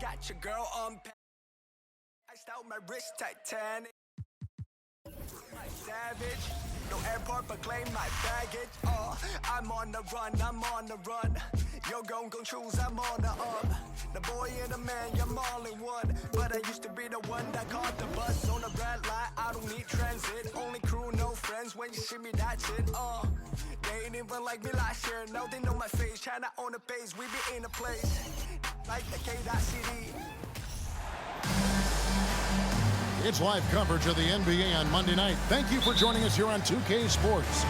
got your girl on. Iced out my wrist, Titanic. My savage. No airport, but claim my baggage. I'm on the run, I'm on the run. Yo, gon' choose, I'm on the up. The boy and the man, I'm all in one. But I used to be the one that caught the bus on the red light. I don't need transit. Only crew, no friends. When you see me, that's it. They ain't even like me last year. Now they know my face. China on the base, we be in a place like the K.CD. It's live coverage of the NBA on Monday night. Thank you for joining us here on 2K Sports.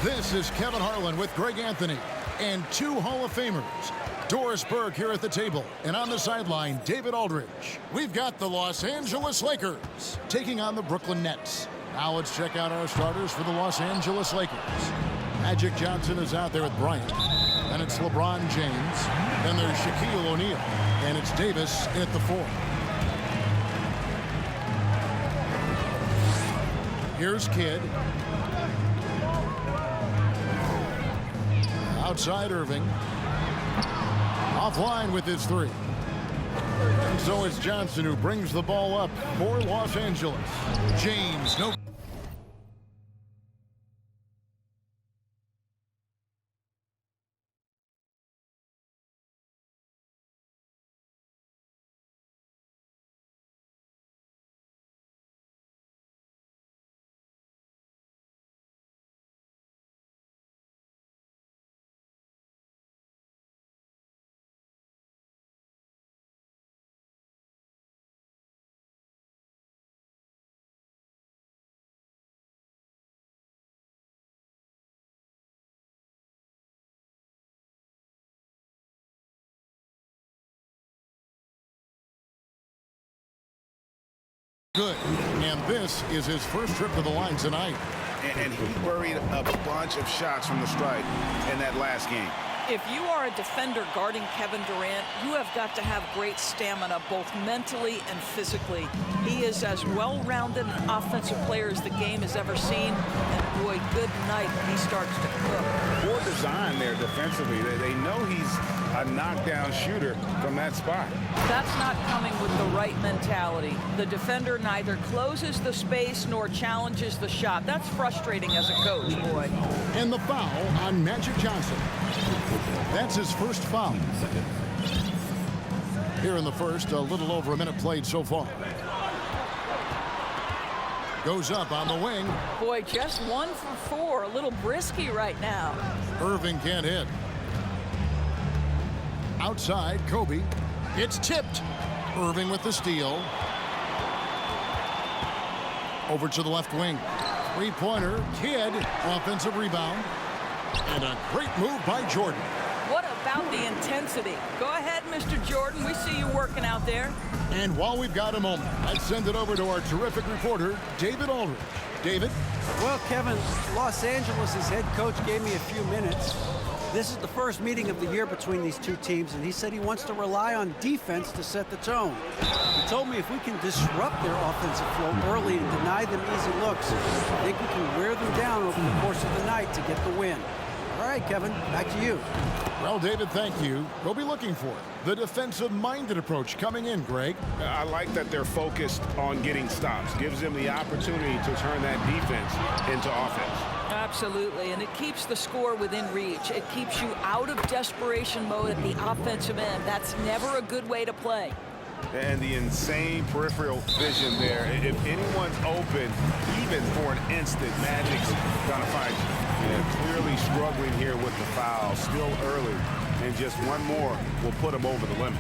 This is Kevin Harlan with Greg Anthony and two Hall of Famers. Doris Burke here at the table, and on the sideline, David Aldridge. We've got the Los Angeles Lakers taking on the Brooklyn Nets. Now let's check out our starters for the Los Angeles Lakers. Magic Johnson is out there with Bryant, and it's LeBron James. Then there's Shaquille O'Neal, and it's Davis at the 4. Here's Kidd. Outside Irving. Offline with his 3. And so it's Johnson who brings the ball up for Los Angeles. James, no. Good. And this is his first trip to the line tonight. And he buried a bunch of shots from the stripe in that last game. If you are a defender guarding Kevin Durant, you have got to have great stamina, both mentally and physically. He is as well-rounded an offensive player as the game has ever seen. And boy, good night when he starts to cook. Poor design there defensively. They know he's a knockdown shooter from that spot. That's not coming with the right mentality. The defender neither closes the space nor challenges the shot. That's frustrating as a coach, boy. And the foul on Magic Johnson. That's his first foul. Here in the first, a little over a minute played so far. Goes up on the wing. Boy, just 1 for 4. A little brisky right now. Irving can't hit. Outside, Kobe. It's tipped. Irving with the steal. Over to the left wing. Three-pointer. Kidd. Offensive rebound. And a great move by Jordan. What about the intensity? Go ahead, Mr. Jordan. We see you working out there. And while we've got a moment, let's send it over to our terrific reporter, David Aldridge. David? Well, Kevin, Los Angeles' head coach gave me a few minutes. This is the first meeting of the year between these two teams, and he said he wants to rely on defense to set the tone. He told me if we can disrupt their offensive flow early and deny them easy looks, I think we can wear them down over the course of the night to get the win. All right, Kevin, back to you. Well, David, thank you. We'll be looking for the defensive-minded approach coming in, Greg. I like that they're focused on getting stops. Gives them the opportunity to turn that defense into offense. Absolutely, and it keeps the score within reach. It keeps you out of desperation mode at the offensive end. That's never a good way to play. And the insane peripheral vision there. If anyone's open, even for an instant, Magic's gonna fight you. Clearly struggling here with the foul. Still early, and just one more will put him over the limit.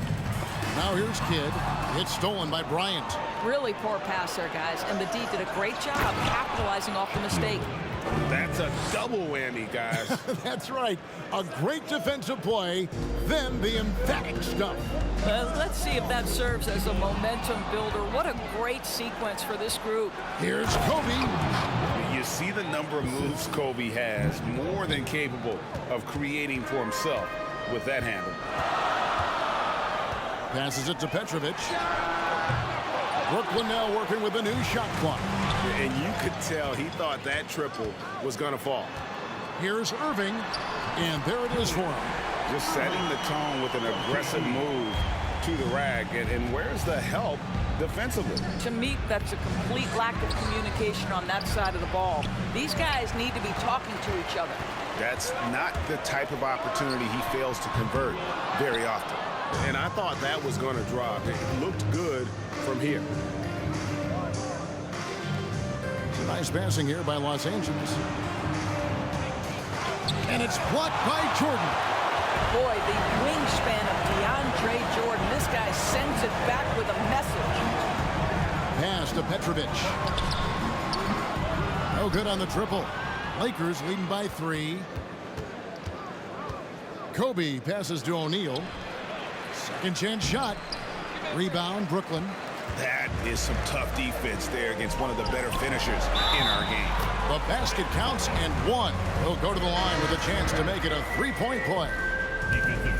Now here's Kidd. It's stolen by Bryant. Really poor pass there, guys, and the D did a great job capitalizing off the mistake. That's a double whammy, guys. That's right. A great defensive play, then the emphatic stuff. Let's see if that serves as a momentum builder. What a great sequence for this group. Here's Kobe. You see the number of moves Kobe has, more than capable of creating for himself with that handle. Passes it to Petrovic. Brooklyn now working with a new shot clock. And you could tell he thought that triple was going to fall. Here's Irving, and there it is for him. Just setting the tone with an aggressive move to the rack. And where's the help defensively? To me, that's a complete lack of communication on that side of the ball. These guys need to be talking to each other. That's not the type of opportunity he fails to convert very often. And I thought that was going to drop. It looked good from here. Nice passing here by Los Angeles. And it's blocked by Jordan. Boy, the wingspan of DeAndre Jordan. This guy sends it back with a message. Pass to Petrovic. No good on the triple. Lakers leading by 3. Kobe passes to O'Neal. Second chance shot. Rebound, Brooklyn. That is some tough defense there against one of the better finishers in our game. The basket counts and 1. He'll go to the line with a chance to make it a 3-point play.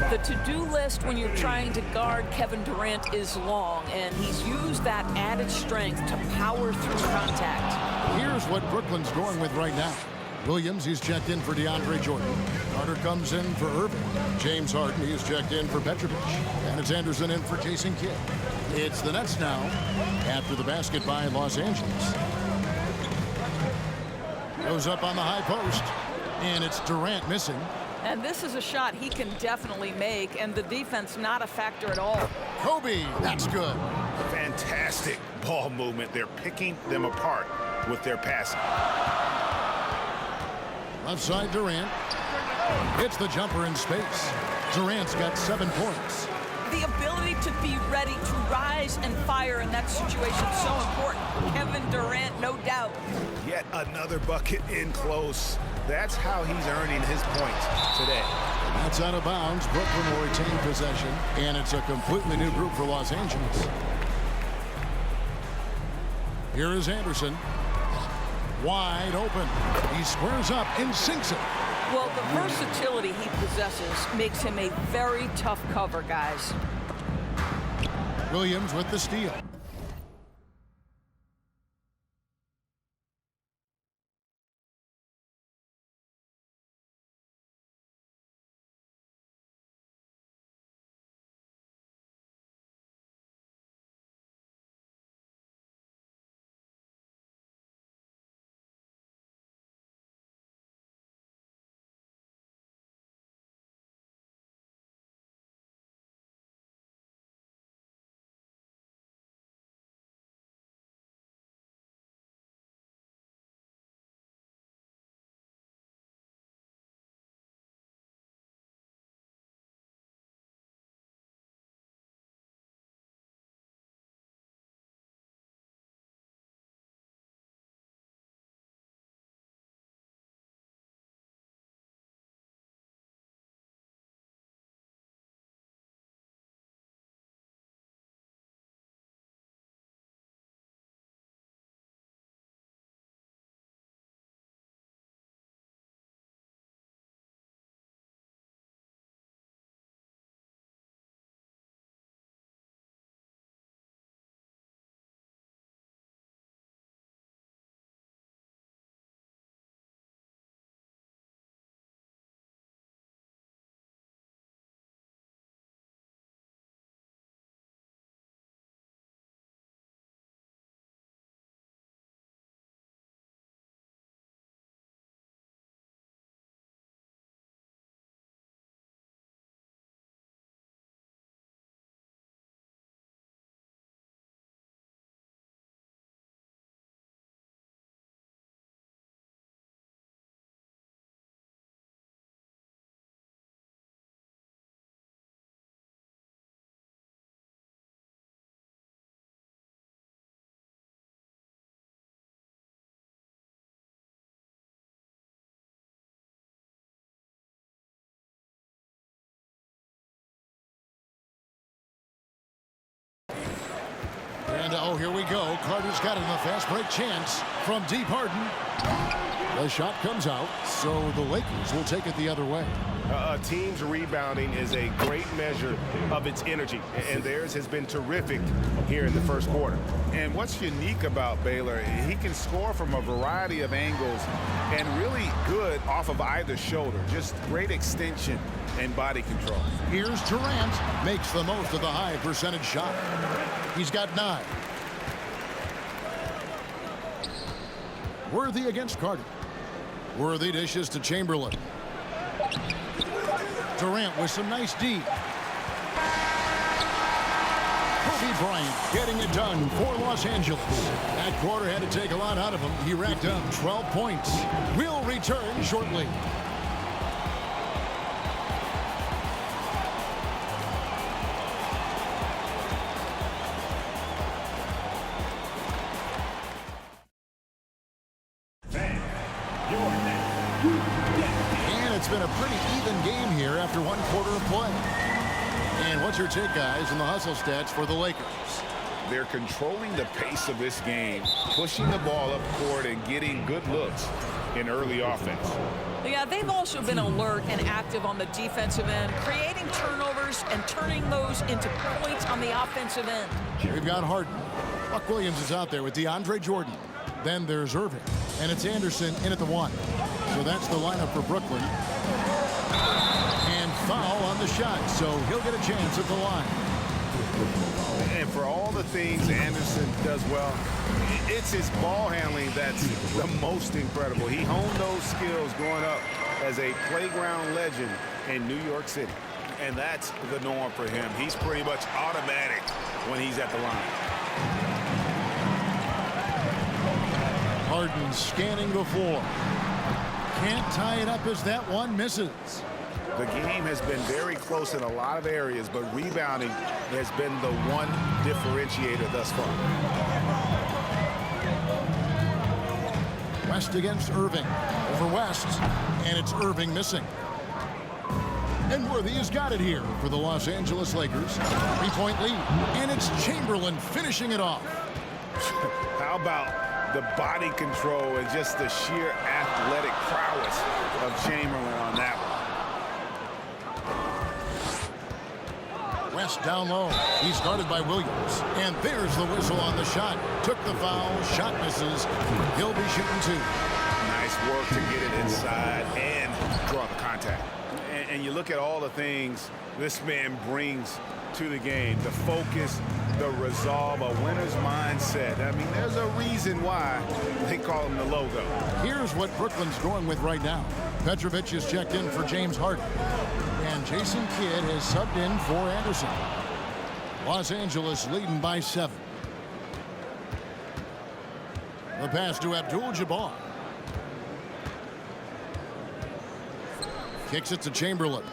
The to-do list when you're trying to guard Kevin Durant is long, and he's used that added strength to power through contact. Here's what Brooklyn's going with right now. Williams, he's checked in for DeAndre Jordan. Carter comes in for Irving. James Harden, he's checked in for Petrovic. And it's Anderson in for Jason Kidd. It's the Nets now after the basket by Los Angeles. Goes up on the high post, and it's Durant missing. And this is a shot he can definitely make, and the defense not a factor at all. Kobe, that's good. Fantastic ball movement. They're picking them apart with their passing. Left side, Durant. Hits the jumper in space. Durant's got 7 points. The ability to be ready to rise and fire in that situation is so important. Kevin Durant, no doubt. Yet another bucket in close. That's how he's earning his points today. That's out of bounds. Brooklyn will retain possession, and it's a completely new group for Los Angeles. Here is Anderson. Wide open. He squares up and sinks it. Well, the versatility he possesses makes him a very tough cover, guys. Williams with the steal. And, oh, here we go. Carter's got it in a fast break chance from deep. Harden. The shot comes out, so the Lakers will take it the other way. A team's rebounding is a great measure of its energy, and theirs has been terrific here in the first quarter. And what's unique about Baylor, he can score from a variety of angles and really good off of either shoulder. Just great extension and body control. Here's Durant, makes the most of the high percentage shot. He's got 9. Worthy against Carter. Worthy dishes to Chamberlain. Durant with some nice D. Kobe Bryant getting it done for Los Angeles. That quarter had to take a lot out of him. He racked up 12 points. We'll return shortly. And it's been a pretty even game here after one quarter of play. And what's your take, guys, on the hustle stats for the Lakers? They're controlling the pace of this game, pushing the ball up court and getting good looks in early offense. Yeah, they've also been alert and active on the defensive end, creating turnovers and turning those into points on the offensive end. We've got Harden. Buck Williams is out there with DeAndre Jordan. Then there's Irving. And it's Anderson in at the 1. So that's the lineup for Brooklyn. And foul on the shot, so he'll get a chance at the line. And for all the things Anderson does well, it's his ball handling that's the most incredible. He honed those skills growing up as a playground legend in New York City. And that's the norm for him. He's pretty much automatic when he's at the line. Harden scanning the floor. Can't tie it up as that one misses. The game has been very close in a lot of areas, but rebounding has been the one differentiator thus far. West against Irving. Over West, and it's Irving missing. And Worthy has got it here for the Los Angeles Lakers. 3-point lead, and it's Chamberlain finishing it off. How about the body control and just the sheer athletic prowess of Chamberlain on that one? West down low. He's guarded by Williams. And there's the whistle on the shot. Took the foul. Shot misses. He'll be shooting 2. Nice work to get it inside and draw the contact. And you look at all the things this man brings to the game. The focus, the resolve, a winner's mindset. I mean, there's a reason why they call him the logo. Here's what Brooklyn's going with right now. Petrovic is checked in for James Harden. And Jason Kidd has subbed in for Anderson. Los Angeles leading by 7. The pass to Abdul-Jabbar. Kicks it to Chamberlain.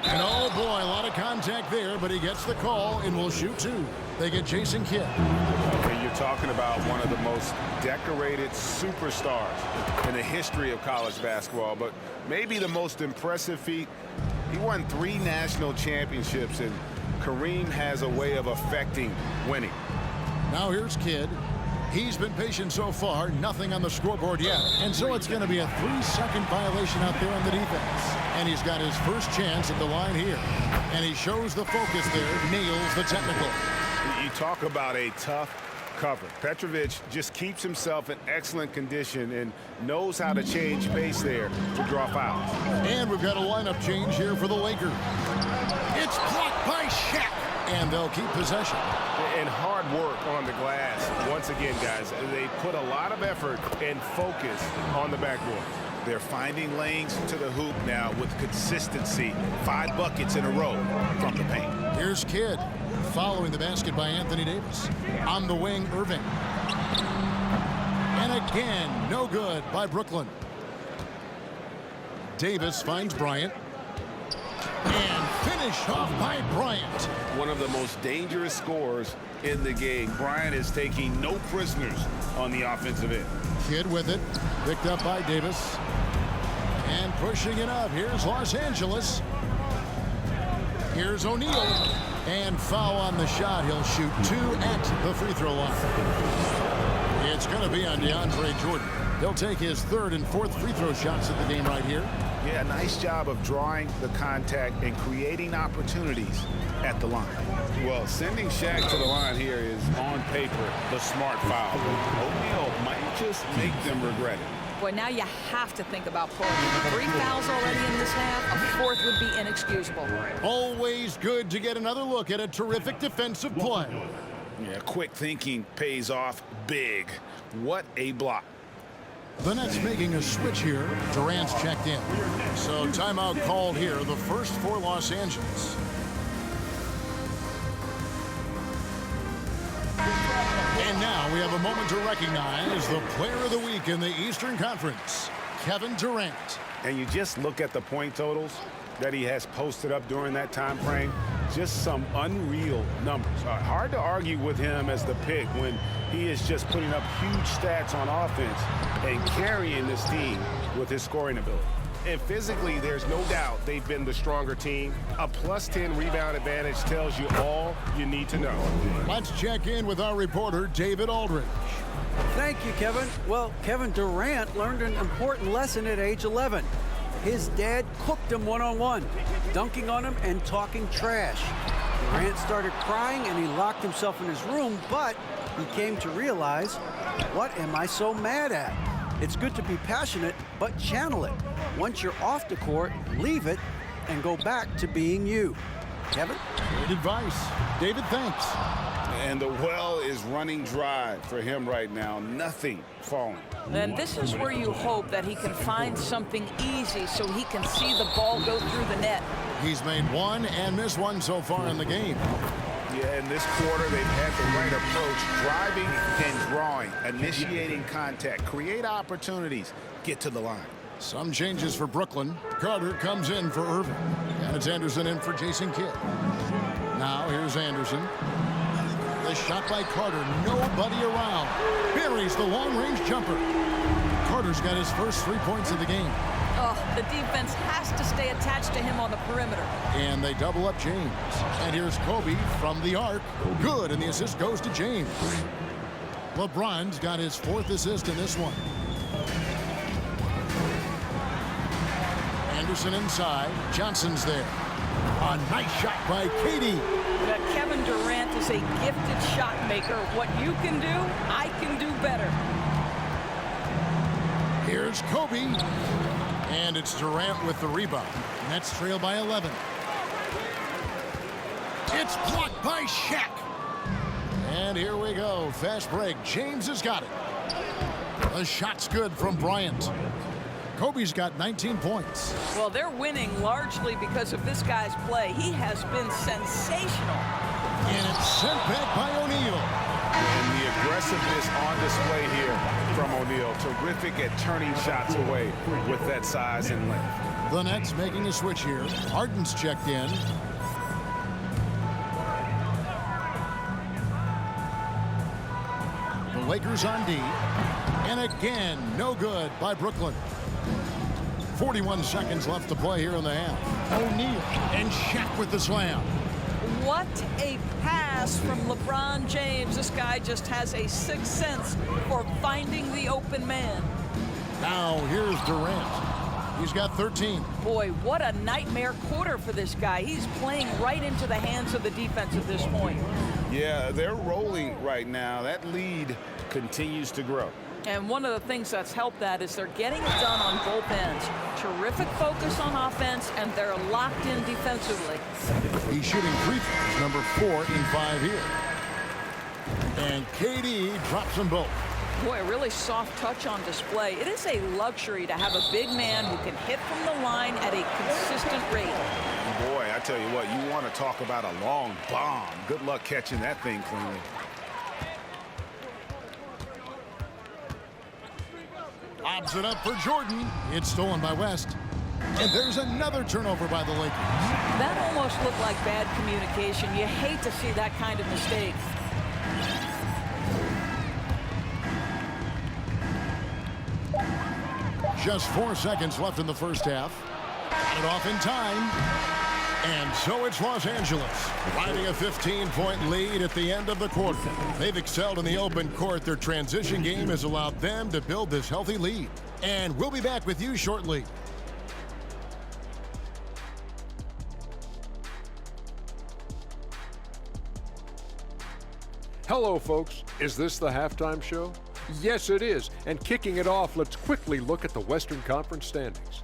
And oh boy, a lot of contact there, but he gets the call and will shoot 2. They get Jason Kidd. Okay, you're talking about one of the most decorated superstars in the history of college basketball, but maybe the most impressive feat. He won 3 national championships, and Kareem has a way of affecting winning. Now here's Kidd. He's been patient so far, nothing on the scoreboard yet. And so it's going to be a 3-second violation out there on the defense. And he's got his first chance at the line here. And he shows the focus there, nails the technical. You talk about a tough cover. Petrovic just keeps himself in excellent condition and knows how to change pace there to draw fouls. And we've got a lineup change here for the Lakers. It's blocked by Shaq. And they'll keep possession. And hard work on the glass. Once again, guys, they put a lot of effort and focus on the backboard. They're finding lanes to the hoop now with consistency. 5 buckets in a row from the paint. Here's Kidd following the basket by Anthony Davis. On the wing, Irving. And again, no good by Brooklyn. Davis finds Bryant. And finished off by Bryant. One of the most dangerous scorers in the game. Bryant is taking no prisoners on the offensive end. Kidd with it. Picked up by Davis. And pushing it up. Here's Los Angeles. Here's O'Neal. And foul on the shot. He'll shoot 2 at the free throw line. It's going to be on DeAndre Jordan. He'll take his third and fourth free throw shots at the game right here. Yeah, nice job of drawing the contact and creating opportunities at the line. Well, sending Shaq to the line here is, on paper, the smart foul. But O'Neal might just make them regret it. Boy, now you have to think about pulling. 3 fouls already in this half. A fourth would be inexcusable. Always good to get another look at a terrific defensive play. Yeah, quick thinking pays off big. What a block. The Nets making a switch here. Durant's checked in. So timeout called here, the first for Los Angeles. And now we have a moment to recognize the player of the week in the Eastern Conference, Kevin Durant. And you just look at the point totals that he has posted up during that time frame. Just some unreal numbers. Hard to argue with him as the pick when he is just putting up huge stats on offense and carrying this team with his scoring ability. And physically, there's no doubt they've been the stronger team. A +10 rebound advantage tells you all you need to know. Let's check in with our reporter, David Aldridge. Thank you, Kevin. Well, Kevin Durant learned an important lesson at age 11. His dad cooked him one-on-one, dunking on him and talking trash. Durant started crying and he locked himself in his room, but he came to realize, what am I so mad at? It's good to be passionate, but channel it. Once you're off the court, leave it and go back to being you. Kevin? Great advice. David, thanks. And the well is running dry for him right now. Nothing falling. And this is where you hope that he can find something easy so he can see the ball go through the net. He's made one and missed one so far in the game. Yeah, in this quarter, they've had the right approach. Driving and drawing, initiating contact, create opportunities, get to the line. Some changes for Brooklyn. Carter comes in for Irving. And it's Anderson in for Jason Kidd. Now here's Anderson. The shot by Carter. Nobody around. Buries the long-range jumper. Carter's got his first 3 points of the game. Oh, the defense has to stay attached to him on the perimeter. And they double up James. And here's Kobe from the arc. Good, and the assist goes to James. LeBron's got his fourth assist in this one. Anderson inside. Johnson's there. A nice shot by KD. Kevin Durant is a gifted shot maker. What you can do, I can do better. Here's Kobe. And it's Durant with the rebound. Nets trail by 11. It's blocked by Shaq. And here we go. Fast break. James has got it. The shot's good from Bryant. Kobe's got 19 points. Well, they're winning largely because of this guy's play. He has been sensational. And it's sent back by O'Neal. And the aggressiveness on display here from O'Neal. Terrific at turning shots away with that size and length. The Nets making a switch here. Harden's checked in. The Lakers on D. And again, no good by Brooklyn. 41 seconds left to play here in the half. O'Neal and Shaq with the slam. What a pass from LeBron James. This guy just has a sixth sense for finding the open man. Now here's Durant. He's got 13. Boy, what a nightmare quarter for this guy. He's playing right into the hands of the defense at this point. Yeah, they're rolling right now. That lead continues to grow. And one of the things that's helped that is they're getting it done on both ends. Terrific focus on offense, and they're locked in defensively. He's shooting free throws, number 4 in 5 here. And KD drops them both. Boy, a really soft touch on display. It is a luxury to have a big man who can hit from the line at a consistent rate. Boy, I tell you what, you want to talk about a long bomb. Good luck catching that thing cleanly. Lobs it up for Jordan. It's stolen by West. And there's another turnover by the Lakers. That almost looked like bad communication. You hate to see that kind of mistake. Just 4 seconds left in the first half. Got it off in time. And so it's Los Angeles, riding a 15-point lead at the end of the quarter. They've excelled in the open court. Their transition game has allowed them to build this healthy lead. And we'll be back with you shortly. Hello, folks. Is this the halftime show? Yes, it is. And kicking it off, let's quickly look at the Western Conference standings.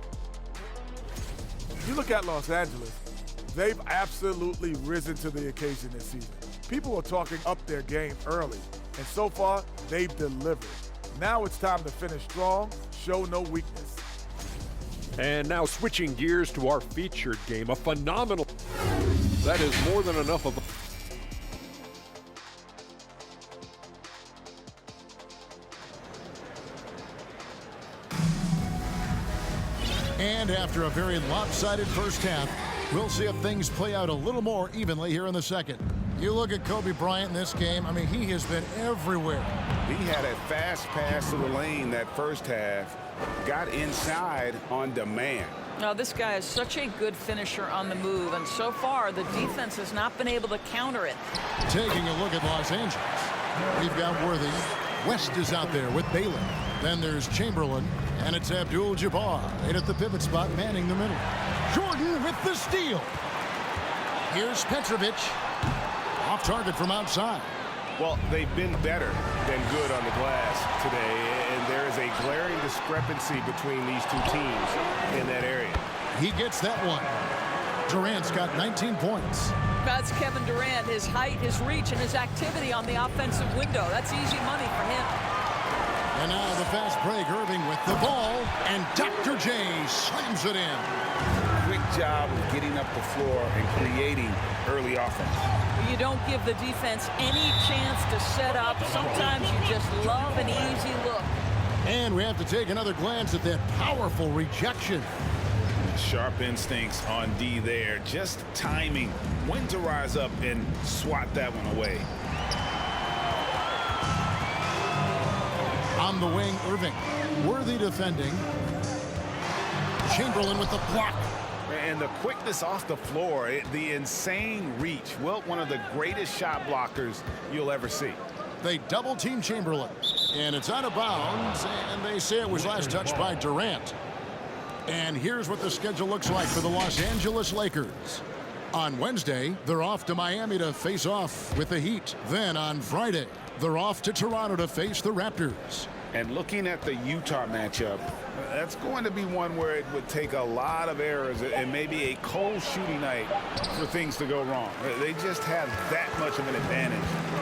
You look at Los Angeles, they've absolutely risen to the occasion this season. People are talking up their game early, and so far, they've delivered. Now it's time to finish strong, show no weakness. And now switching gears to our featured game, a phenomenal... That is more than enough of a... And after a very lopsided first half, we'll see if things play out a little more evenly here in the second. You look at Kobe Bryant in this game, I mean, he has been everywhere. He had a fast pass to the lane that first half, got inside on demand. Now, this guy is such a good finisher on the move, and so far, the defense has not been able to counter it. Taking a look at Los Angeles, we've got Worthy. West is out there with Baylor. Then there's Chamberlain, and it's Abdul-Jabbar right at the pivot spot, manning the middle. Jordan with the steal. Here's Petrovic, off target from outside. Well, they've been better than good on the glass today, and there is a glaring discrepancy between these two teams in that area. He gets that one. Durant's got 19 points. That's Kevin Durant, his height, his reach, and his activity on the offensive window. That's easy money for him. And now the fast break, Irving with the ball, and Dr. J slams it in. Quick job of getting up the floor and creating early offense. You don't give the defense any chance to set up. Sometimes you just love an easy look. And we have to take another glance at that powerful rejection. Sharp instincts on D there. Just timing when to rise up and swat that one away. On the wing, Irving. Worthy defending. Chamberlain with the block. And the quickness off the floor, the insane reach. Well, one of the greatest shot blockers you'll ever see. They double-team Chamberlain. And it's out of bounds, and they say it was last touched by Durant. And here's what the schedule looks like for the Los Angeles Lakers. On Wednesday, they're off to Miami to face off with the Heat. Then on Friday, they're off to Toronto to face the Raptors. And looking at the Utah matchup, that's going to be one where it would take a lot of errors and maybe a cold shooting night for things to go wrong. They just have that much of an advantage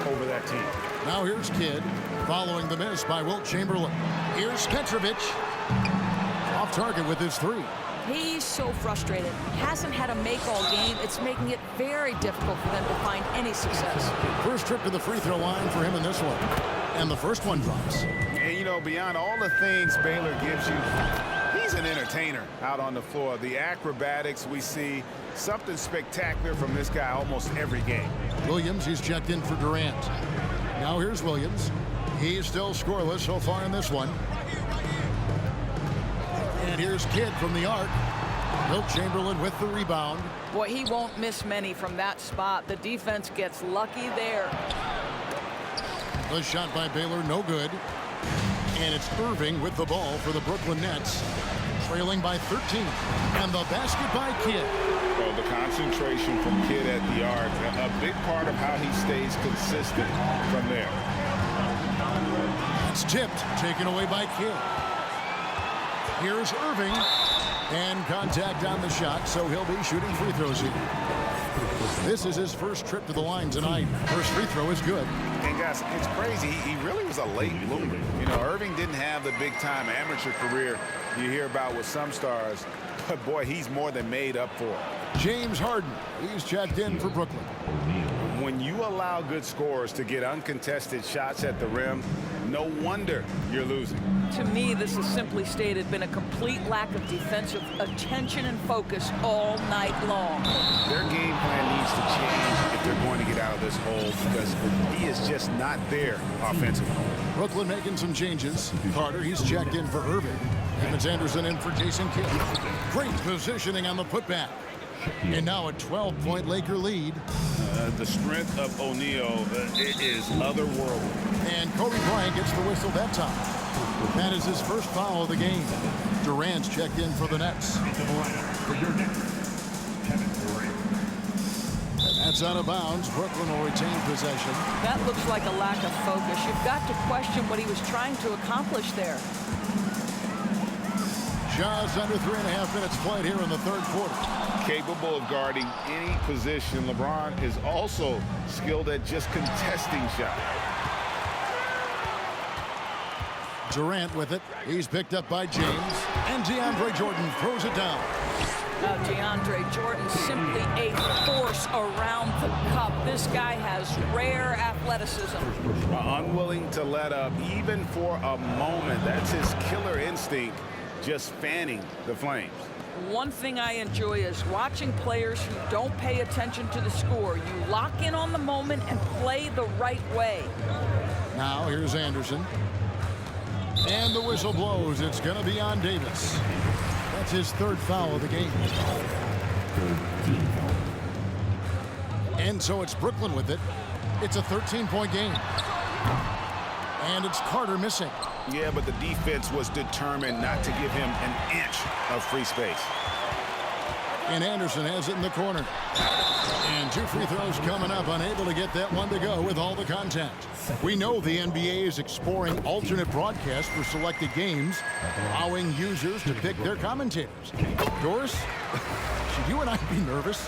over that team. Now here's Kidd, following the miss by Wilt Chamberlain. Here's Petrovic, off target with his three. He's so frustrated. Hasn't had a make all game. It's making it very difficult for them to find any success. First trip to the free throw line for him in this one. And the first one drops. And, you know, beyond all the things Baylor gives you, he's an entertainer out on the floor. The acrobatics we see, something spectacular from this guy almost every game. Williams, he's checked in for Durant. Now here's Williams. He's still scoreless so far in this one. And here's Kidd from the arc. Wilt Chamberlain with the rebound. Boy, he won't miss many from that spot. The defense gets lucky there. The shot by Baylor, no good. And it's Irving with the ball for the Brooklyn Nets, trailing by 13. And the basket by Kidd. Well, the concentration from Kidd at the arc, a big part of how he stays consistent from there. It's tipped, taken away by Kidd. Here's Irving, and contact on the shot, so he'll be shooting free throws here. This is his first trip to the line tonight. First free throw is good. And guys, it's crazy. He really was a late bloomer. You know, Irving didn't have the big-time amateur career you hear about with some stars, but boy, he's more than made up for it. James Harden, he's checked in for Brooklyn. When you allow good scorers to get uncontested shots at the rim, no wonder you're losing. To me, this is simply stated been a complete lack of defensive attention and focus all night long. Their game plan needs to change if they're going to get out of this hole because he is just not there offensively. Brooklyn making some changes. Carter, he's checked in for Irving. Evans Anderson in for Jason Kidd. Great positioning on the putback. And now a 12-point Laker lead. The strength of O'Neal is otherworldly. And Kobe Bryant gets the whistle that time. That is his first foul of the game. Durant's checked in for the Nets. That's out of bounds. Brooklyn will retain possession. That looks like a lack of focus. You've got to question what he was trying to accomplish there. Just under 3.5 minutes played here in the third quarter. Capable of guarding any position, LeBron is also skilled at just contesting shots. Durant with it. He's picked up by James. And DeAndre Jordan throws it down. Now DeAndre Jordan simply a force around the cup. This guy has rare athleticism. Unwilling to let up even for a moment. That's his killer instinct, just fanning the flames. One thing I enjoy is watching players who don't pay attention to the score. You lock in on the moment and play the right way. Now here's Anderson. And the whistle blows. It's going to be on Davis. That's his third foul of the game. And so it's Brooklyn with it. It's a 13-point game. And it's Carter missing. Yeah, but the defense was determined not to give him an inch of free space. And Anderson has it in the corner. And 2 free throws coming up, unable to get that one to go with all the contact. We know the NBA is exploring alternate broadcasts for selected games, allowing users to pick their commentators. Doris, should you and I be nervous?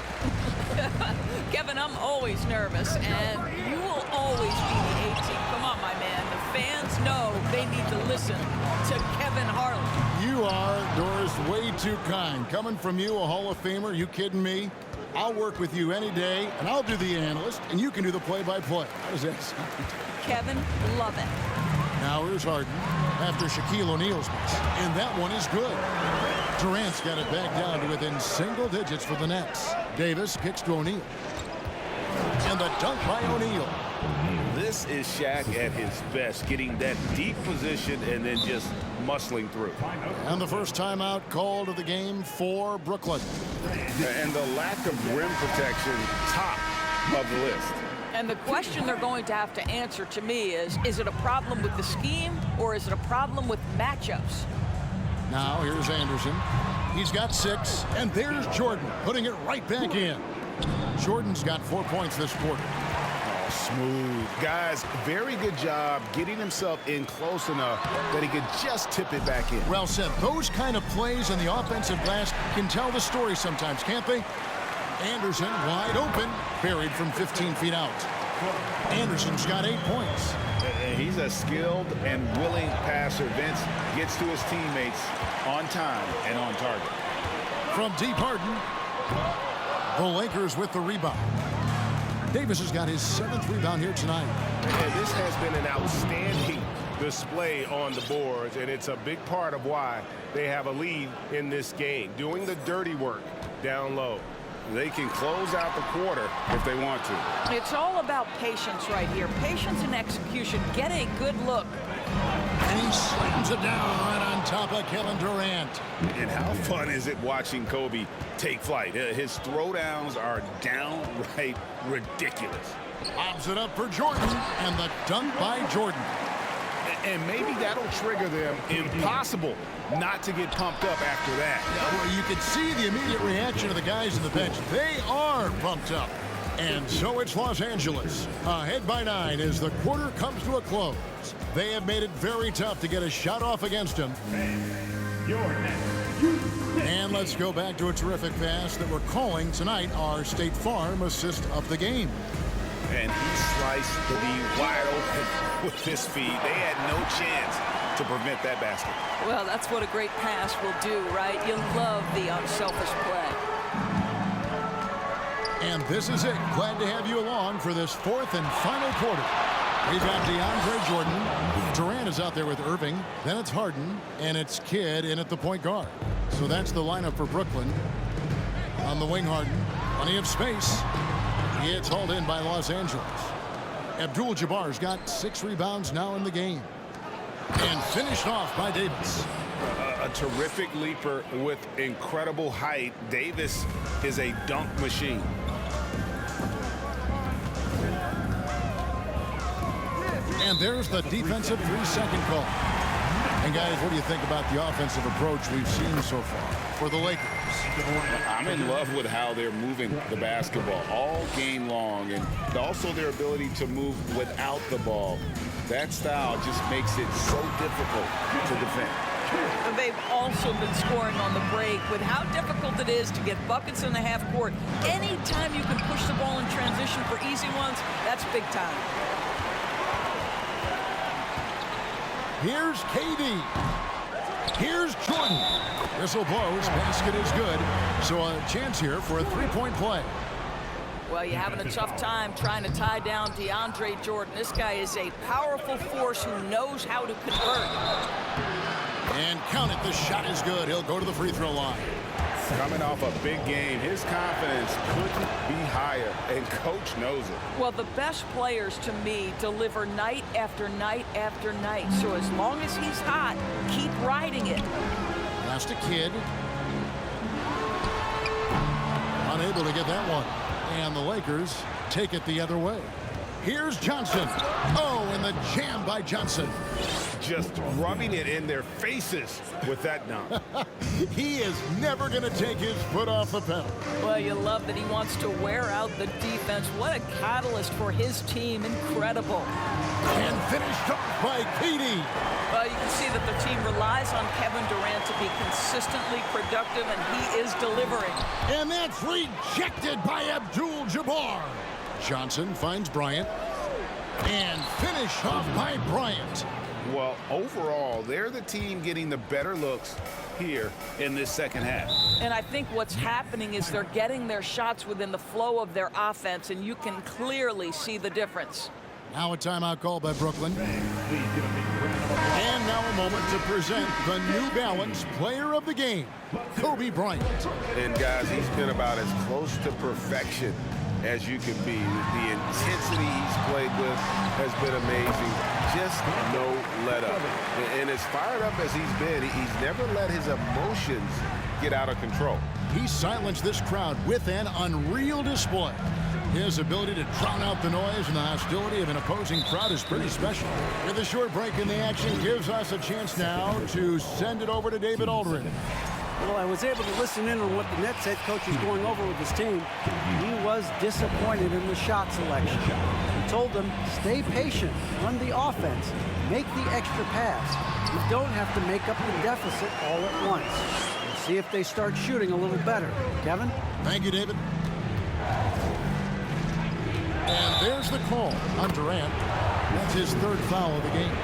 Kevin, I'm always nervous, and you will always be the A-team. Come on, my man. The fans know they need to listen to Kevin Harlan. You are, Doris, way too kind. Coming from you, a Hall of Famer, you kidding me? I'll work with you any day, and I'll do the analyst, and you can do the play-by-play. How does that sound? Kevin, love it. Now here's Harden after Shaquille O'Neal's miss, and that one is good. Durant's got it back down to within single digits for the Nets. Davis kicks to O'Neal. And the dunk by O'Neal. This is Shaq at his best, getting that deep position and then just muscling through. And the first timeout called of the game for Brooklyn. And the lack of rim protection, top of the list. And the question they're going to have to answer to me is it a problem with the scheme or is it a problem with matchups? Now here's Anderson. He's got 6, and there's Jordan putting it right back in. Jordan's got 4 points this quarter. Smooth. Guys, very good job getting himself in close enough that he could just tip it back in. Well said. Those kind of plays in the offensive glass can tell the story sometimes, can't they? Anderson wide open, buried from 15 feet out. Anderson's got 8 points. He's a skilled and willing passer. Vince gets to his teammates on time and on target. From deep, Harden. The Lakers with the rebound. Davis has got his 7th rebound here tonight. And this has been an outstanding display on the boards, and it's a big part of why they have a lead in this game, doing the dirty work down low. They can close out the quarter if they want to. It's all about patience right here. Patience and execution. Get a good look. And he slams it down right on top of Kevin Durant. And how fun is it watching Kobe take flight? His throwdowns are downright ridiculous. Lobs it up for Jordan, and the dunk by Jordan. And maybe that'll trigger them. Impossible not to get pumped up after that. Well, you can see the immediate reaction of the guys on the bench. They are pumped up. And so it's Los Angeles, ahead by 9 as the quarter comes to a close. They have made it very tough to get a shot off against them. And let's go back to a terrific pass that we're calling tonight our State Farm assist of the game. And he sliced the D wide open with his feet. They had no chance to prevent that basket. Well, that's what a great pass will do, right? You love the unselfish play. And this is it. Glad to have you along for this 4th and final quarter. We've got DeAndre Jordan. Durant is out there with Irving. Then it's Harden, and it's Kidd in at the point guard. So that's the lineup for Brooklyn. On the wing, Harden. Plenty of space. It's hauled in by Los Angeles. Abdul-Jabbar's got 6 rebounds now in the game. And finished off by Davis. A terrific leaper with incredible height. Davis is a dunk machine. And there's the defensive 3-second call. And guys, what do you think about the offensive approach we've seen so far for the Lakers? I'm in love with how they're moving the basketball all game long, and also their ability to move without the ball. That style just makes it so difficult to defend. And they've also been scoring on the break with how difficult it is to get buckets in the half court. Anytime you can push the ball in transition for easy ones, that's big time. Here's KD. Here's Jordan. Whistle blows. Basket is good. So a chance here for a three-point play. Well, you're having a tough time trying to tie down DeAndre Jordan. This guy is a powerful force who knows how to convert. And count it. The shot is good. He'll go to the free throw line. Coming off a big game, his confidence couldn't be higher, and coach knows it. Well, the best players to me deliver night after night after night. So as long as he's hot, keep riding it. Last a kid. Unable to get that one. And the Lakers take it the other way. Here's Johnson. Oh, and the jam by Johnson. Just rubbing it in their faces with that dunk. He is never going to take his foot off the pedal. Well, you love that he wants to wear out the defense. What a catalyst for his team. Incredible. And finished off by KD. Well, you can see that the team relies on Kevin Durant to be consistently productive, and he is delivering. And that's rejected by Abdul-Jabbar. Johnson finds Bryant. And finish off by Bryant. Well, overall, they're the team getting the better looks here in this second half. And I think what's happening is they're getting their shots within the flow of their offense, and you can clearly see the difference. Now a timeout call by Brooklyn. And now a moment to present the New Balance Player of the Game, Kobe Bryant. And guys, he's been about as close to perfection as you can be. The intensity he's played with has been amazing. Just no let up. And as fired up as he's been, he's never let his emotions get out of control. He silenced this crowd with an unreal display. His ability to drown out the noise and the hostility of an opposing crowd is pretty special. With a short break in the action, gives us a chance now to send it over to David Aldridge. Well, I was able to listen in on what the Nets head coach is going over with his team. He was disappointed in the shot selection. He told them, stay patient, run the offense, make the extra pass. You don't have to make up the deficit all at once. We'll see if they start shooting a little better. Kevin? Thank you, David. And there's the call on Durant. That's his third foul of the game.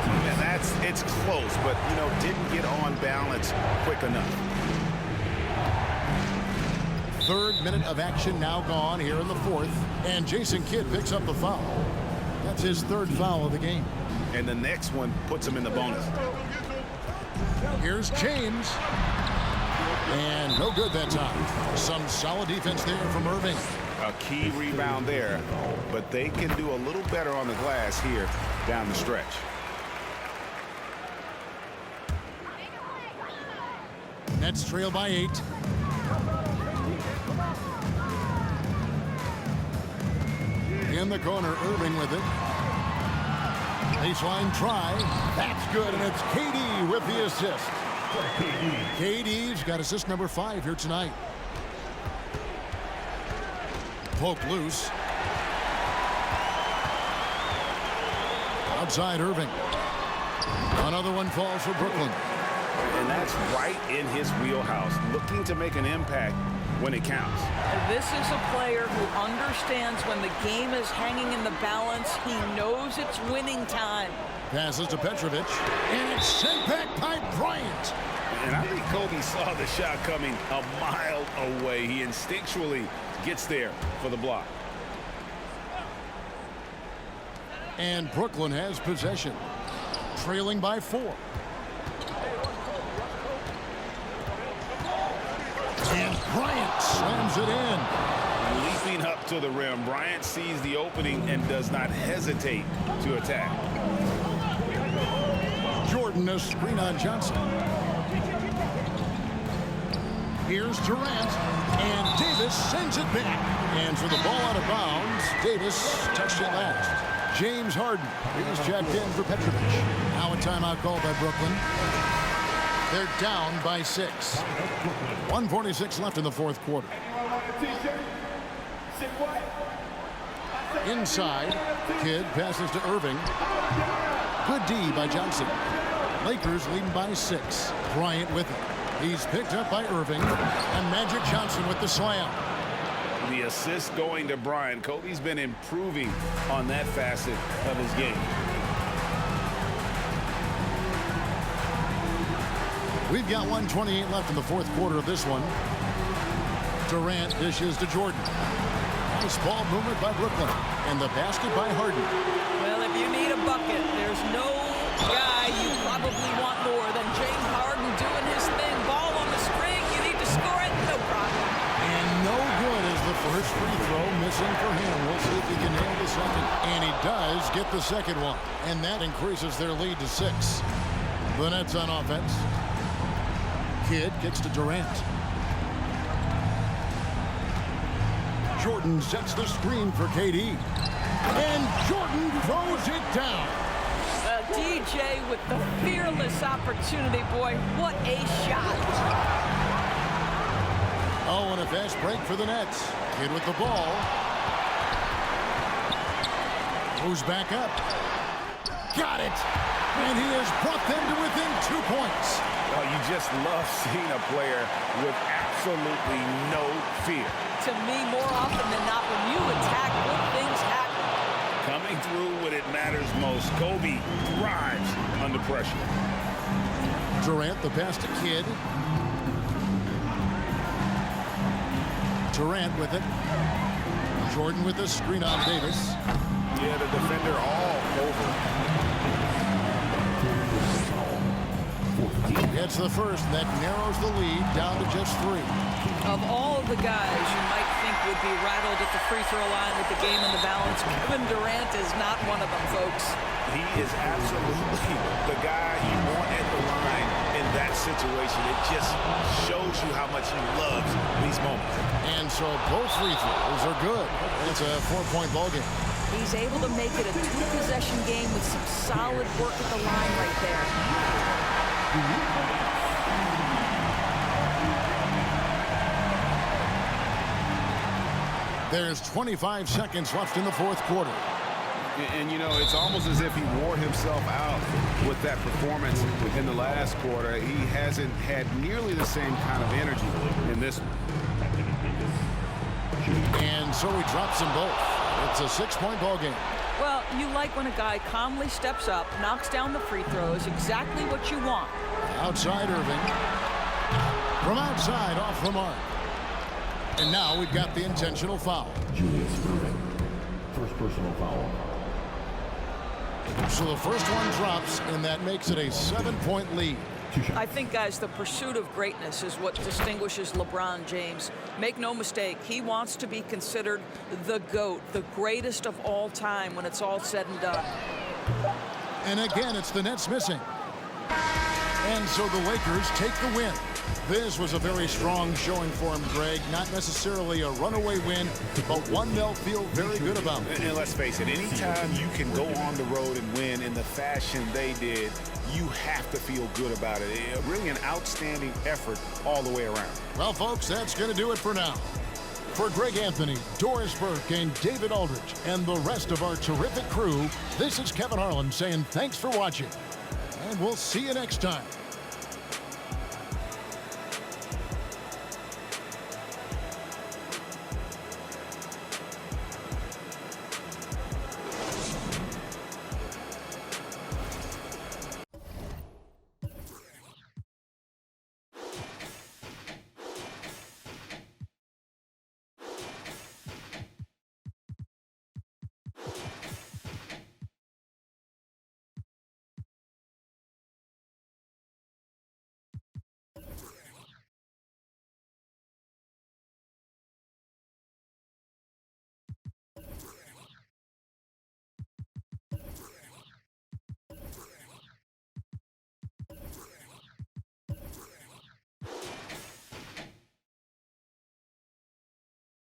And it's close, but, didn't get on balance quick enough. Third minute of action now gone here in the fourth. And Jason Kidd picks up the foul. That's his third foul of the game. And the next one puts him in the bonus. Here's James. And no good that time. Some solid defense there from Irving. A key rebound there, but they can do a little better on the glass here down the stretch. Nets trail by 8. In the corner, Irving with it. Baseline try. That's good, and it's KD with the assist. KD's got assist number 5 here tonight. Poke loose. Outside Irving. Another one falls for Brooklyn. And that's right in his wheelhouse, looking to make an impact when it counts. This is a player who understands when the game is hanging in the balance. He knows it's winning time. Passes to Petrovic. And it's sent back by Bryant. And I think Kobe saw the shot coming a mile away. He instinctually gets there for the block. And Brooklyn has possession, trailing by 4. And Bryant slams it in. Leaping up to the rim, Bryant sees the opening and does not hesitate to attack. Jordan, a screen on Johnson. Here's Durant, and Davis sends it back. And for the ball out of bounds, Davis touched it last. James Harden is checked in for Petrovic. Now a timeout called by Brooklyn. They're down by 6. 1:46 left in the fourth quarter. Inside, Kidd passes to Irving. Good D by Johnson. Lakers leading by 6. Bryant with it. He's picked up by Irving, and Magic Johnson with the slam. The assist going to Bryant. Kobe's been improving on that facet of his game. We've got 1:28 left in the fourth quarter of this one. Durant dishes to Jordan. Nice ball movement by Brooklyn, and the basket by Harden. Well, if you need a bucket, there's no guy you probably want more than James Harden doing his thing. Ball on the string, you need to score it, no problem. And no good is the first free throw missing for him. We'll see if he can nail the second. And he does get the second one, and that increases their lead to 6. The Nets on offense. Kidd gets to Durant. Jordan sets the screen for KD. And Jordan throws it down. DJ with the fearless opportunity, boy. What a shot. Oh, and a fast break for the Nets. Kidd with the ball. Moves back up. Got it. And he has brought them to within 2 points. Oh, you just love seeing a player with absolutely no fear. To me, more often than not, when you attack, good things happen. Coming through when it matters most. Kobe thrives under pressure. Durant, the pass to Kidd. Durant with it. Jordan with the screen on Davis. Yeah, the defender all over. Gets the first, and that narrows the lead down to just 3. Of all the guys you might think would be rattled at the free throw line with the game in the balance, Kevin Durant is not one of them, folks. He is absolutely the guy you want at the line in that situation. It just shows you how much he loves these moments. And so both free throws are good. It's a 4-point ball game. He's able to make it a 2-possession game with some solid work at the line right there. There's 25 seconds left in the fourth quarter. And, you know, it's almost as if he wore himself out with that performance in the last quarter. He hasn't had nearly the same kind of energy in this one. And so he drops them both. It's a 6-point ball game. Well, you like when a guy calmly steps up, knocks down the free throws, exactly what you want. Outside Irving. From outside, off the mark. And now we've got the intentional foul. Julius Irving, first personal foul. So the first one drops, and that makes it a 7-point lead. I think, guys, the pursuit of greatness is what distinguishes LeBron James. Make no mistake, he wants to be considered the GOAT, the greatest of all time when it's all said and done. And again, it's the Nets missing. And so the Lakers take the win. This was a very strong showing for him, Greg. Not necessarily a runaway win, but one they'll feel very good about. And let's face it, anytime you can go on the road and win in the fashion they did, you have to feel good about it. Really an outstanding effort all the way around. Well, folks, that's going to do it for now. For Greg Anthony, Doris Burke, and David Aldridge, and the rest of our terrific crew, this is Kevin Harlan saying thanks for watching. And we'll see you next time.